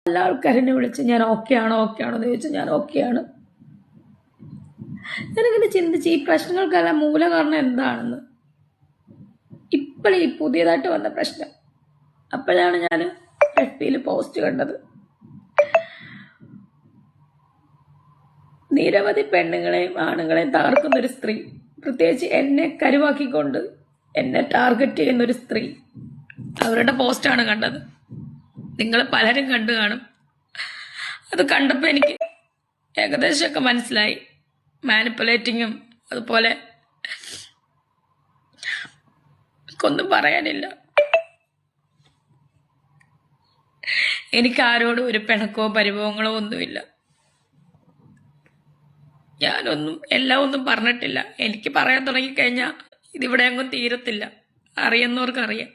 എല്ലാ ആൾക്കാരെന്നെ വിളിച്ച് ഞാൻ ഓക്കെ ആണോ എന്ന് ചോദിച്ചാൽ ഞാൻ ഓക്കെയാണ്. ഞാനിങ്ങനെ ചിന്തിച്ച് ഈ പ്രശ്നങ്ങൾക്കെല്ലാം മൂല കാരണം എന്താണെന്ന്. ഈ പുതിയതായിട്ട് വന്ന പ്രശ്നം. അപ്പോഴാണ് ഞാൻ FB പോസ്റ്റ് കണ്ടത്. നിരവധി പെണ്ണുങ്ങളെയും ആണുങ്ങളെയും തകർക്കുന്ന ഒരു സ്ത്രീ, പ്രത്യേകിച്ച് എന്നെ കരുവാക്കിക്കൊണ്ട് എന്നെ ടാർഗറ്റ് ചെയ്യുന്ന ഒരു സ്ത്രീ, അവരുടെ പോസ്റ്റാണ് കണ്ടത്. നിങ്ങൾ പലരും കണ്ടു കാണും. അത് കണ്ടപ്പോൾ എനിക്ക് ഏകദേശമൊക്കെ മനസ്സിലായി. മാനിപ്പുലേറ്റിങ്ങും അതുപോലെ ഒന്നും പറയാനില്ല. എനിക്ക് ആരോടും ഒരു പിണക്കോ പരിഭവങ്ങളോ ഒന്നുമില്ല. എല്ലാം ഒന്നും പറഞ്ഞിട്ടില്ല. എനിക്ക് പറയാൻ തുടങ്ങിക്കഴിഞ്ഞാൽ ഇതിവിടെ അങ്ങും തീരത്തില്ല. അറിയുന്നവർക്കറിയാം.